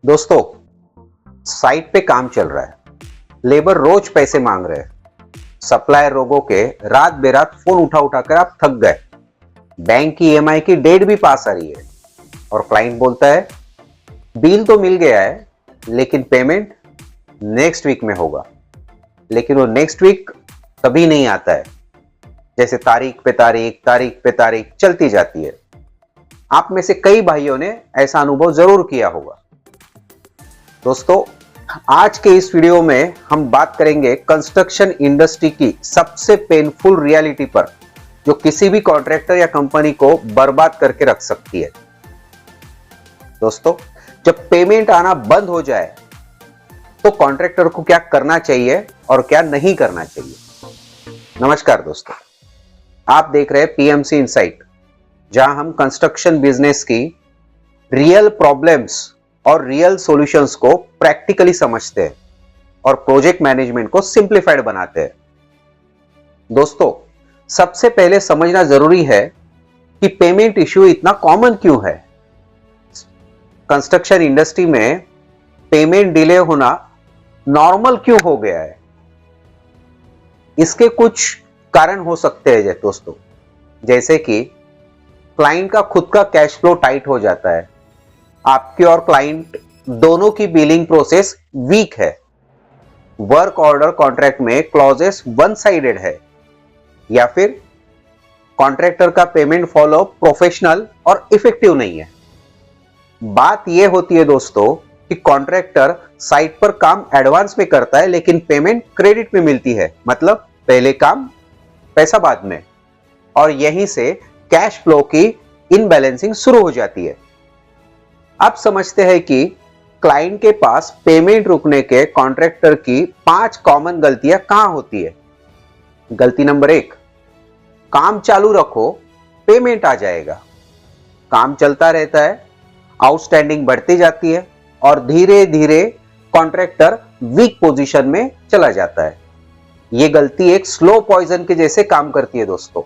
दोस्तों, साइट पे काम चल रहा है, लेबर रोज पैसे मांग रहे हैं, सप्लायर लोगों के रात बेरात फोन उठा उठा कर आप थक गए, बैंक की ईएमआई की डेट भी पास आ रही है और क्लाइंट बोलता है बिल तो मिल गया है लेकिन पेमेंट नेक्स्ट वीक में होगा। लेकिन वो नेक्स्ट वीक कभी नहीं आता है, जैसे तारीख पे तारीख चलती जाती है। आप में से कई भाइयों ने ऐसा अनुभव जरूर किया होगा। दोस्तों, आज के इस वीडियो में हम बात करेंगे कंस्ट्रक्शन इंडस्ट्री की सबसे पेनफुल रियलिटी पर, जो किसी भी कॉन्ट्रैक्टर या कंपनी को बर्बाद करके रख सकती है। दोस्तों, जब पेमेंट आना बंद हो जाए तो कॉन्ट्रैक्टर को क्या करना चाहिए और क्या नहीं करना चाहिए। नमस्कार दोस्तों, आप देख रहे हैं पीएमसी इनसाइट, जहां हम कंस्ट्रक्शन बिजनेस की रियल प्रॉब्लम्स और रियल सॉल्यूशंस को प्रैक्टिकली समझते हैं और प्रोजेक्ट मैनेजमेंट को सिंप्लीफाइड बनाते हैं। दोस्तों, सबसे पहले समझना जरूरी है कि पेमेंट इश्यू इतना कॉमन क्यों है। कंस्ट्रक्शन इंडस्ट्री में पेमेंट डिले होना नॉर्मल क्यों हो गया है। इसके कुछ कारण हो सकते हैं दोस्तों, जैसे कि क्लाइंट का खुद का कैश फ्लो टाइट हो जाता है, आपके और क्लाइंट दोनों की बिलिंग प्रोसेस वीक है, वर्क ऑर्डर कॉन्ट्रैक्ट में क्लॉजेस वन साइडेड है, या फिर कॉन्ट्रैक्टर का पेमेंट फॉलो प्रोफेशनल और इफेक्टिव नहीं है। बात यह होती है दोस्तों कि कॉन्ट्रैक्टर साइट पर काम एडवांस में करता है लेकिन पेमेंट क्रेडिट में मिलती है, मतलब पहले काम पैसा बाद में, और यहीं से कैश फ्लो की इनबैलेंसिंग शुरू हो जाती है। अब समझते हैं कि क्लाइंट के पास पेमेंट रुकने के कॉन्ट्रैक्टर की 5 कॉमन गलतियां कहां होती है। गलती नंबर 1, काम चालू रखो पेमेंट आ जाएगा। काम चलता रहता है, आउटस्टैंडिंग बढ़ती जाती है और धीरे धीरे कॉन्ट्रैक्टर वीक पोजीशन में चला जाता है। यह गलती एक स्लो पॉइजन के जैसे काम करती है दोस्तों।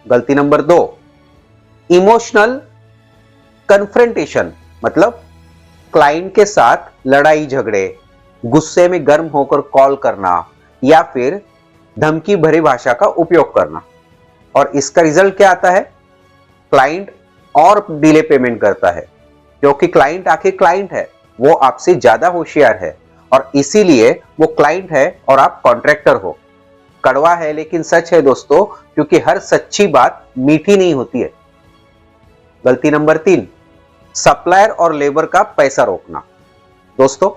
गलती नंबर 2, इमोशनल कन्फ्रंटेशन, मतलब क्लाइंट के साथ लड़ाई झगड़े, गुस्से में गर्म होकर कॉल करना या फिर धमकी भरी भाषा का उपयोग करना। और इसका रिजल्ट क्या आता है, क्लाइंट और डिले पेमेंट करता है, क्योंकि क्लाइंट आखिर क्लाइंट है, वो आपसे ज्यादा होशियार है और इसीलिए वो क्लाइंट है और आप कॉन्ट्रैक्टर हो। कड़वा है लेकिन सच है दोस्तों, क्योंकि हर सच्ची बात मीठी नहीं होती है। गलती नंबर 3, सप्लायर और लेबर का पैसा रोकना। दोस्तों,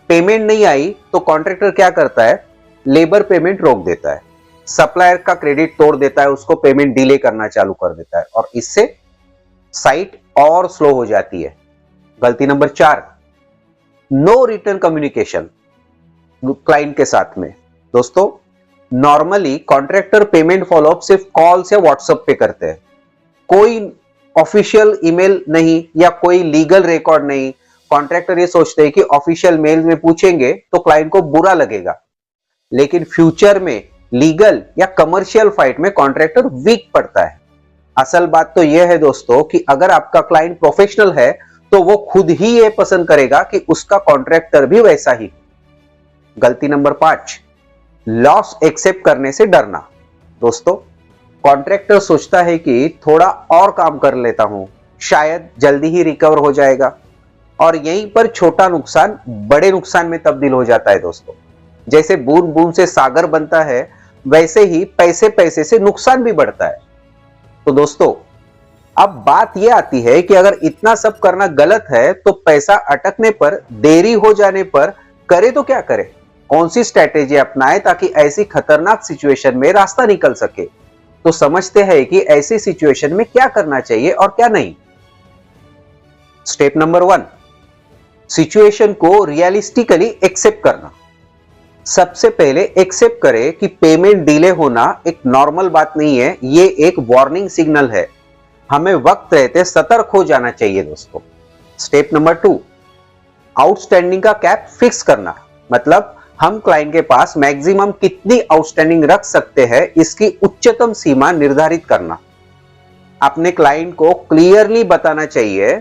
पेमेंट नहीं आई तो कॉन्ट्रैक्टर क्या करता है, लेबर पेमेंट रोक देता है, सप्लायर का क्रेडिट तोड़ देता है, उसको पेमेंट डिले करना चालू कर देता है और इससे साइट और स्लो हो जाती है। गलती number 4, no return communication client के साथ में। दोस्तों, नॉर्मली कॉन्ट्रैक्टर पेमेंट फॉलोअप सिर्फ कॉल से व्हाट्सएप पे करते हैं, कोई ऑफिशियल ईमेल नहीं या कोई लीगल रिकॉर्ड नहीं। कॉन्ट्रैक्टर ये सोचते हैं कि ऑफिशियल मेल में पूछेंगे तो क्लाइंट को बुरा लगेगा, लेकिन फ्यूचर में लीगल या कमर्शियल फाइट में कॉन्ट्रैक्टर वीक पड़ता है। असल बात तो यह है दोस्तों कि अगर आपका क्लाइंट प्रोफेशनल है तो वो खुद ही ये पसंद करेगा कि उसका कॉन्ट्रैक्टर भी वैसा ही। गलती नंबर 5, लॉस एक्सेप्ट करने से डरना। दोस्तों, कॉन्ट्रैक्टर सोचता है कि थोड़ा और काम कर लेता हूं, शायद जल्दी ही रिकवर हो जाएगा, और यहीं पर छोटा नुकसान बड़े नुकसान में तब्दील हो जाता है दोस्तों। जैसे बूंद बूंद से सागर बनता है, वैसे ही पैसे पैसे से नुकसान भी बढ़ता है। तो दोस्तों, अब बात यह आती है कि अगर इतना सब करना गलत है तो पैसा अटकने पर, देरी हो जाने पर करे तो क्या करे, कौन सी स्ट्रैटेजी अपनाए ताकि ऐसी खतरनाक सिचुएशन में रास्ता निकल सके। तो समझते हैं कि ऐसी सिचुएशन में क्या करना चाहिए और क्या नहीं। स्टेप नंबर 1, सिचुएशन को रियलिस्टिकली एक्सेप्ट करना। सबसे पहले एक्सेप्ट करें कि पेमेंट डिले होना एक नॉर्मल बात नहीं है, ये एक वार्निंग सिग्नल है। हमें वक्त रहते सतर्क हो जाना चाहिए दोस्तों। स्टेप नंबर 2, आउटस्टैंडिंग का कैप फिक्स करना, मतलब हम क्लाइंट के पास मैक्सिमम कितनी आउटस्टैंडिंग रख सकते हैं इसकी उच्चतम सीमा निर्धारित करना। अपने क्लाइंट को क्लियरली बताना चाहिए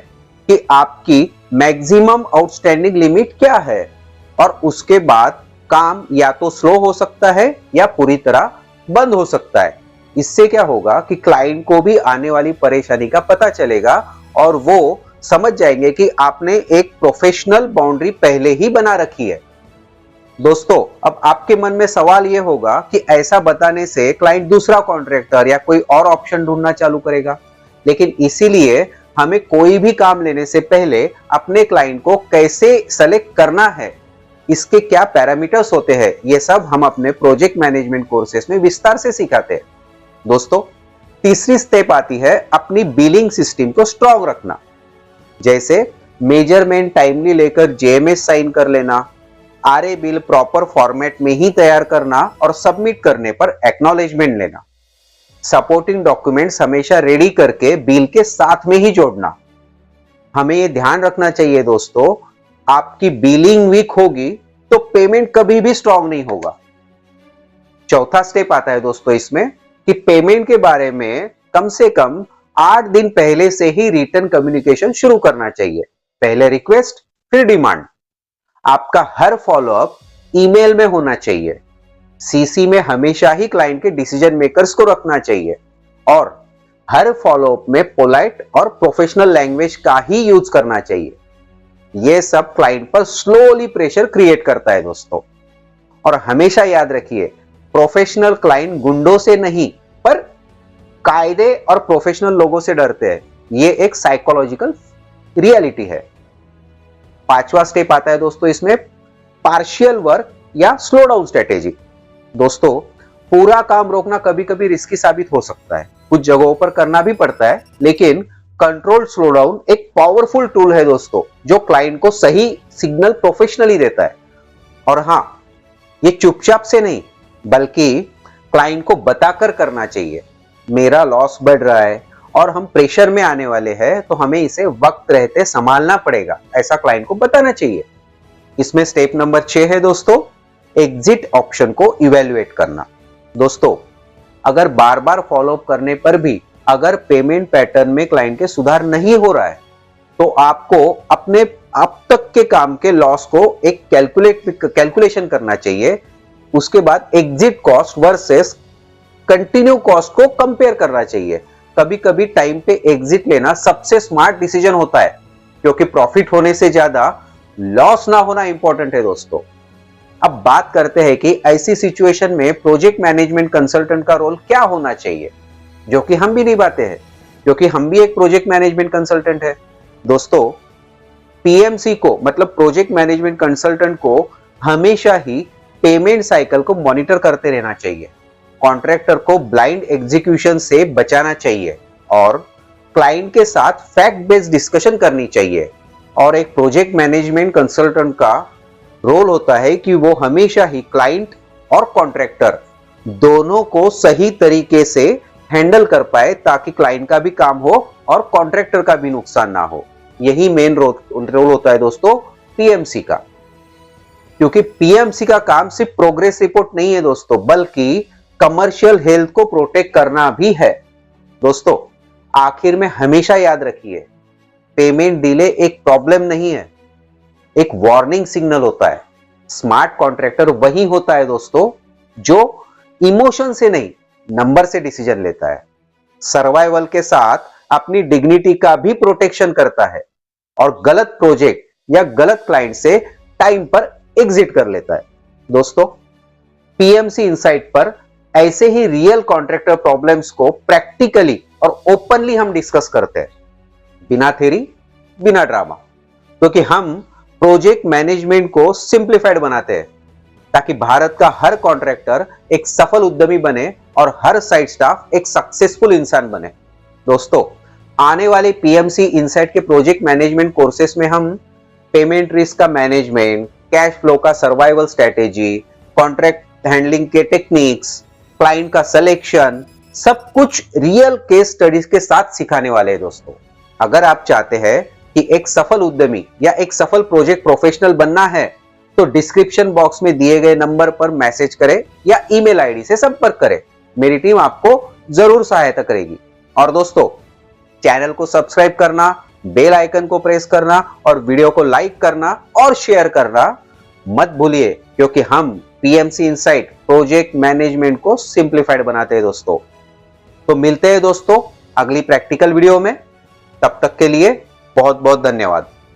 कि आपकी मैक्सिमम आउटस्टैंडिंग लिमिट क्या है, और उसके बाद काम या तो स्लो हो सकता है या पूरी तरह बंद हो सकता है। इससे क्या होगा कि क्लाइंट को भी आने वाली परेशानी का पता चलेगा और वो समझ जाएंगे कि आपने एक प्रोफेशनल बाउंड्री पहले ही बना रखी है। दोस्तों, अब आपके मन में सवाल यह होगा कि ऐसा बताने से क्लाइंट दूसरा कॉन्ट्रैक्टर या कोई और ऑप्शन ढूंढना चालू करेगा, लेकिन इसीलिए हमें कोई भी काम लेने से पहले अपने क्लाइंट को कैसे सेलेक्ट करना है, इसके क्या पैरामीटर्स होते हैं, ये सब हम अपने प्रोजेक्ट मैनेजमेंट कोर्सेस में विस्तार से सिखाते हैं। दोस्तों, तीसरी स्टेप आती है अपनी बिलिंग सिस्टम को स्ट्रांग रखना, जैसे मेजरमेंट टाइमली लेकर जेएमएस साइन कर लेना, आरए बिल प्रॉपर फॉर्मेट में ही तैयार करना और सबमिट करने पर एक्नॉलेजमेंट लेना, सपोर्टिंग डॉक्यूमेंट्स हमेशा रेडी करके बिल के साथ में ही जोड़ना। हमें यह ध्यान रखना चाहिए दोस्तों, आपकी बिलिंग वीक होगी तो पेमेंट कभी भी स्ट्रांग नहीं होगा। चौथा स्टेप आता है दोस्तों इसमें कि पेमेंट के बारे में कम से कम 8 दिन पहले से ही रिटर्न कम्युनिकेशन शुरू करना चाहिए। पहले रिक्वेस्ट, फिर डिमांड। आपका हर फॉलोअप ईमेल में होना चाहिए। सीसी में हमेशा ही क्लाइंट के डिसीजन मेकर्स को रखना चाहिए और हर फॉलोअप में पोलाइट और प्रोफेशनल लैंग्वेज का ही यूज करना चाहिए। यह सब क्लाइंट पर स्लोली प्रेशर क्रिएट करता है दोस्तों। और हमेशा याद रखिए, प्रोफेशनल क्लाइंट गुंडों से नहीं पर कायदे और प्रोफेशनल लोगों से डरते हैं। यह एक साइकोलॉजिकल रियलिटी है। पांचवा स्टेप आता है दोस्तों इसमें पार्शियल वर्क या स्लो डाउन स्ट्रेटेजी। दोस्तों, पूरा काम रोकना कभी कभी रिस्की साबित हो सकता है, कुछ जगहों पर करना भी पड़ता है, लेकिन कंट्रोल स्लो डाउन एक पावरफुल टूल है दोस्तों, जो क्लाइंट को सही सिग्नल प्रोफेशनली देता है। और हां, ये चुपचाप से नहीं बल्कि क्लाइंट को बताकर करना चाहिए। मेरा लॉस बढ़ रहा है और हम प्रेशर में आने वाले हैं, तो हमें इसे वक्त रहते संभालना पड़ेगा, ऐसा क्लाइंट को बताना चाहिए। इसमें स्टेप नंबर 6 है दोस्तों, एग्जिट ऑप्शन को इवेल्युएट करना। दोस्तों, अगर बार बार फॉलोअप करने पर भी अगर पेमेंट पैटर्न में क्लाइंट के सुधार नहीं हो रहा है, तो आपको अपने अब तक के काम के लॉस को एक कैलकुलेशन करना चाहिए। उसके बाद exit cost versus continue cost को कंपेयर करना चाहिए। कभी कभी टाइम पे एग्जिट लेना सबसे स्मार्ट डिसीजन होता है, क्योंकि प्रॉफिट होने से ज्यादा लॉस ना होना इंपॉर्टेंट है दोस्तों। अब बात करते हैं कि ऐसी सिचुएशन में प्रोजेक्ट मैनेजमेंट कंसल्टेंट का रोल क्या होना चाहिए, जो कि हम भी निभाते हैं, क्योंकि हम भी एक प्रोजेक्ट मैनेजमेंट कंसल्टेंट है। दोस्तों, पीएमसी को मतलब प्रोजेक्ट मैनेजमेंट कंसल्टेंट को हमेशा ही पेमेंट साइकिल को मॉनिटर करते रहना चाहिए, कॉन्ट्रैक्टर को ब्लाइंड एग्जीक्यूशन से बचाना चाहिए और क्लाइंट के साथ फैक्ट बेस्ड डिस्कशन करनी चाहिए। और एक प्रोजेक्ट मैनेजमेंट कंसल्टेंट का रोल होता है कि वो हमेशा ही क्लाइंट और कॉन्ट्रैक्टर दोनों को सही तरीके से हैंडल कर पाए, ताकि क्लाइंट का भी काम हो और कॉन्ट्रैक्टर का भी नुकसान ना हो। यही मेन रोल होता है दोस्तों पीएमसी का, क्योंकि पीएमसी का काम सिर्फ प्रोग्रेस रिपोर्ट नहीं है दोस्तों, बल्कि कमर्शियल हेल्थ को प्रोटेक्ट करना भी है। दोस्तों, आखिर में हमेशा याद रखिए, पेमेंट डिले एक प्रॉब्लम नहीं है, एक वार्निंग सिग्नल होता है। स्मार्ट कॉन्ट्रैक्टर वही होता है दोस्तों जो इमोशन से नहीं, नंबर से डिसीजन लेता है, सर्वाइवल के साथ अपनी डिग्निटी का भी प्रोटेक्शन करता है और गलत प्रोजेक्ट या गलत क्लाइंट से टाइम पर एग्जिट कर लेता है। दोस्तों, पीएमसी इनसाइट पर ऐसे ही रियल कॉन्ट्रैक्टर प्रॉब्लम्स को प्रैक्टिकली और ओपनली हम डिस्कस करते हैं, बिना थ्योरी, बिना ड्रामा, क्योंकि हम प्रोजेक्ट मैनेजमेंट को सिंप्लीफाइड बनाते हैं, ताकि भारत का हर कॉन्ट्रैक्टर एक सफल उद्यमी बने और हर साइट स्टाफ एक सक्सेसफुल इंसान बने। दोस्तों, आने वाले पीएमसी इनसाइट के प्रोजेक्ट मैनेजमेंट कोर्सेस में हम पेमेंट रिस्क का मैनेजमेंट, कैश फ्लो का सर्वाइवल स्ट्रेटेजी, कॉन्ट्रैक्ट हैंडलिंग के टेक्निक्स, क्लाइंट का सिलेक्शन, सब कुछ रियल केस स्टडीज के साथ सिखाने वाले हैं दोस्तों। अगर आप चाहते हैं कि एक सफल उद्यमी या एक सफल प्रोजेक्ट प्रोफेशनल बनना है, तो डिस्क्रिप्शन बॉक्स में दिए गए नंबर पर मैसेज करें या ईमेल आईडी से संपर्क करें। मेरी टीम आपको जरूर सहायता करेगी। और दोस्तों, चैनल को सब्सक्राइब करना, बेल आइकन को प्रेस करना और वीडियो को लाइक करना और शेयर करना मत भूलिए, क्योंकि हम पीएमसी इनसाइट प्रोजेक्ट मैनेजमेंट को सिंप्लीफाइड बनाते हैं दोस्तों। तो मिलते हैं दोस्तों अगली प्रैक्टिकल वीडियो में, तब तक के लिए बहुत बहुत धन्यवाद।